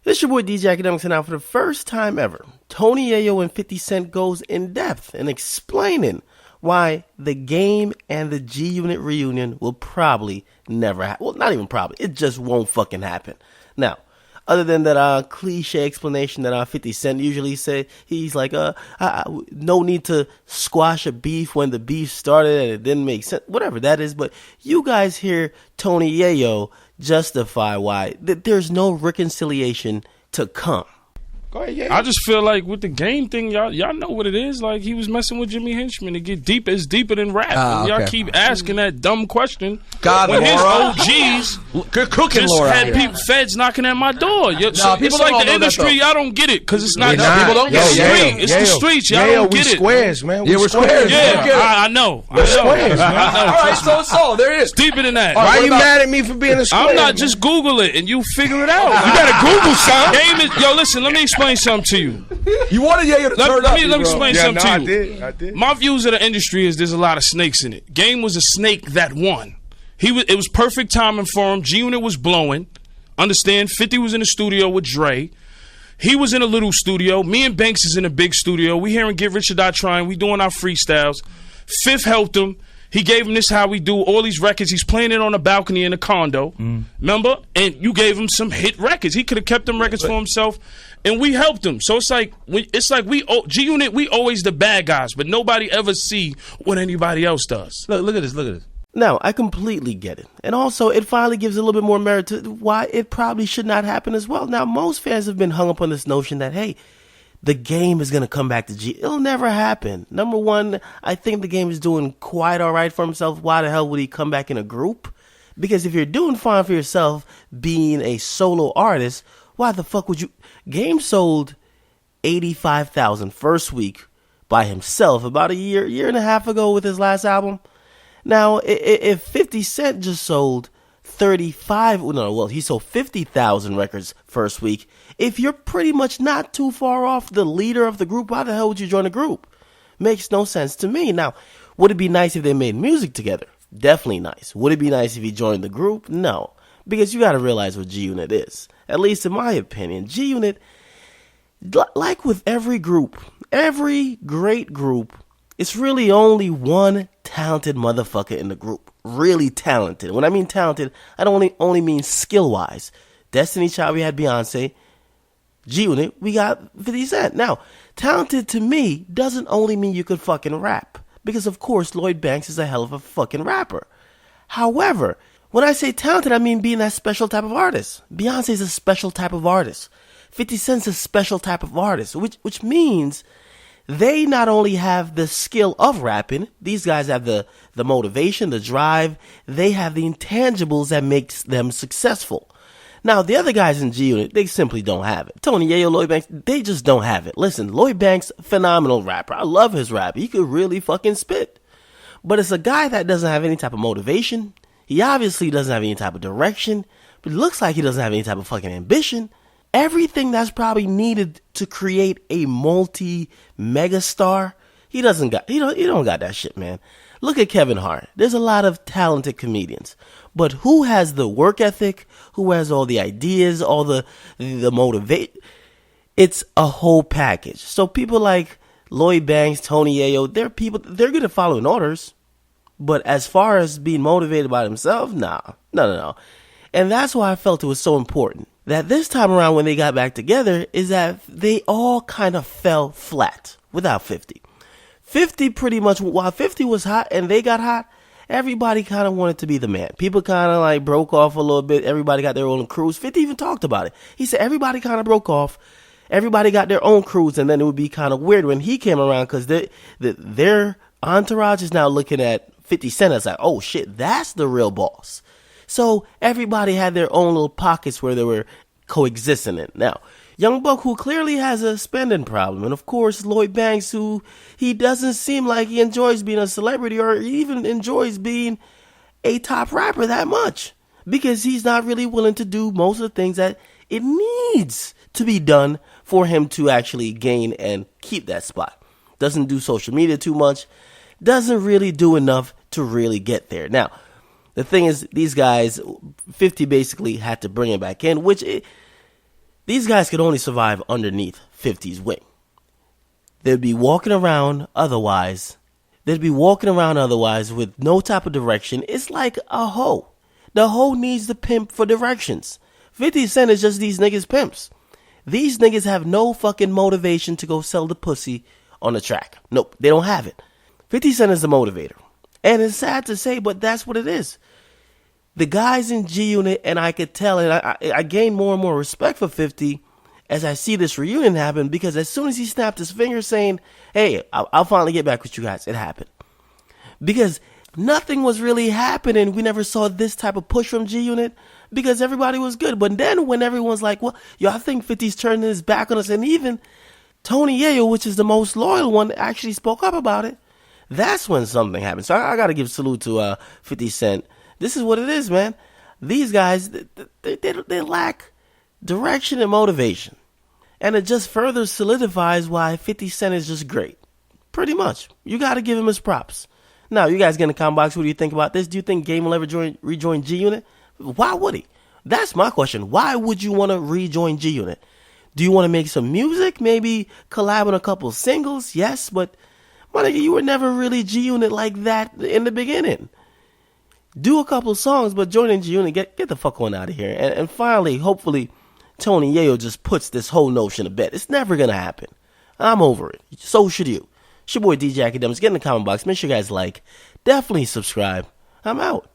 This your boy DJ Akademiks, and now for the first time ever, Tony Yayo and 50 Cent goes in depth in explaining why the Game and the G-Unit reunion will probably never happen. Well, not even probably. It just won't fucking happen. Now, other than that cliche explanation that 50 Cent usually say, he's like, no need to squash a beef when the beef started and it didn't make sense. Whatever that is, but you guys hear Tony Yayo justify why there's no reconciliation to come. Go ahead, yeah. I just feel like with the Game thing, y'all know what it is. Like, he was messing with Jimmy Henchman. It get deep. It's deeper than rap. And y'all keep asking that dumb question. God, when Laura. his OGs cooking just Laura had people, feds knocking at my door. It's like the industry. Y'all don't get it because it's not. People don't get it. It's the streets. Y'all don't get it. Squares, man. We're squares. Yeah, I know. We're squares, man. All right, so there it is. It's deeper than that. Why are you mad at me for being a square? I'm not. Just Google it and you figure it out. You gotta Google something. Game is. Yo, listen. Let me explain something to you. You wanted Yayo to turn up. Let me explain something to you. I did. My views of the industry is there's a lot of snakes in it. Game was a snake that won. It was perfect timing for him. G-Unit was blowing. Understand? 50 was in the studio with Dre. He was in a little studio. Me and Banks is in a big studio. We here and Get Rich or Die Trying. We doing our freestyles. Fifth helped him. He gave him this how we do all these records. He's playing it on a balcony in a condo. Remember? And you gave him some hit records. He could have kept them records for himself. And we helped him. So it's like G-Unit, we always the bad guys, but nobody ever see what anybody else does. Look at this. Now, I completely get it. And also, it finally gives a little bit more merit to why it probably should not happen as well. Now, most fans have been hung up on this notion that, hey, the Game is going to come back to G. It'll never happen. Number one, I think the Game is doing quite all right for himself. Why the hell would he come back in a group? Because if you're doing fine for yourself, being a solo artist, why the fuck would you? Game sold 85,000 first week by himself about a year and a half ago with his last album. Now, if 50 Cent just sold he sold 50,000 records first week. If you're pretty much not too far off the leader of the group, why the hell would you join a group? Makes no sense to me. Now, would it be nice if they made music together? Definitely nice. Would it be nice if he joined the group? No. Because you got to realize what G-Unit is. At least in my opinion, G-Unit, like with every group, every great group, it's really only one talented motherfucker in the group. Really talented. When I mean talented, I don't only mean skill-wise. Destiny Child, we had Beyonce. G-Unit, we got 50 Cent. Now, talented to me doesn't only mean you could fucking rap. Because, of course, Lloyd Banks is a hell of a fucking rapper. However, when I say talented, I mean being that special type of artist. Beyonce's a special type of artist. 50 Cent's a special type of artist, which means they not only have the skill of rapping, these guys have the motivation, the drive, they have the intangibles that makes them successful. Now, the other guys in G-Unit, they simply don't have it. Tony Yayo, Lloyd Banks, they just don't have it. Listen, Lloyd Banks, phenomenal rapper. I love his rap. He could really fucking spit. But it's a guy that doesn't have any type of motivation. He obviously doesn't have any type of direction, but it looks like he doesn't have any type of fucking ambition. Everything that's probably needed to create a multi-megastar, he don't got that shit, man. Look at Kevin Hart. There's a lot of talented comedians, but who has the work ethic? Who has all the ideas, all the motivate? It's a whole package. So people like Lloyd Banks, Tony Yayo, they're good at following orders. But as far as being motivated by themselves, no. And that's why I felt it was so important that this time around when they got back together is that they all kind of fell flat without 50. 50 pretty much, while 50 was hot and they got hot, everybody kind of wanted to be the man. People kind of like broke off a little bit. Everybody got their own crews. 50 even talked about it. He said everybody kind of broke off. Everybody got their own crews, and then it would be kind of weird when he came around because their entourage is now looking at 50 Cent as like, oh shit, that's the real boss. So everybody had their own little pockets where they were coexisting in. Now, Young Buck, who clearly has a spending problem, and of course Lloyd Banks, who he doesn't seem like he enjoys being a celebrity or even enjoys being a top rapper that much, because he's not really willing to do most of the things that it needs to be done for him to actually gain and keep that spot. Doesn't do social media too much, doesn't really do enough to really get there. Now, the thing is, these guys, 50 basically had to bring him back in, which These guys could only survive underneath 50's wing. They'd be walking around otherwise. They'd be walking around otherwise with no type of direction. It's like a hoe. The hoe needs the pimp for directions. 50 Cent is just these niggas pimps. These niggas have no fucking motivation to go sell the pussy on the track. Nope, they don't have it. 50 Cent is the motivator. And it's sad to say, but that's what it is. The guys in G Unit, and I could tell, and I gain more and more respect for 50 as I see this reunion happen, because as soon as he snapped his finger saying, hey, I'll finally get back with you guys, it happened. Because nothing was really happening. We never saw this type of push from G Unit because everybody was good. But then when everyone's like, well, yo, I think 50's turning his back on us, and even Tony Yayo, which is the most loyal one, actually spoke up about it, that's when something happened. So I got to give salute to 50 Cent. This is what it is, man. These guys, they lack direction and motivation. And it just further solidifies why 50 Cent is just great. Pretty much. You got to give him his props. Now, you guys get in the comment box. What do you think about this? Do you think Game will ever rejoin G Unit? Why would he? That's my question. Why would you want to rejoin G Unit? Do you want to make some music? Maybe collab on a couple singles? Yes, but my nigga, you were never really G Unit like that in the beginning. Do a couple songs, but joining G Unit, get the fuck on out of here. And finally, hopefully, Tony Yayo just puts this whole notion to bed. It's never going to happen. I'm over it. So should you. It's your boy DJ Akademiks. Get in the comment box. Make sure you guys like. Definitely subscribe. I'm out.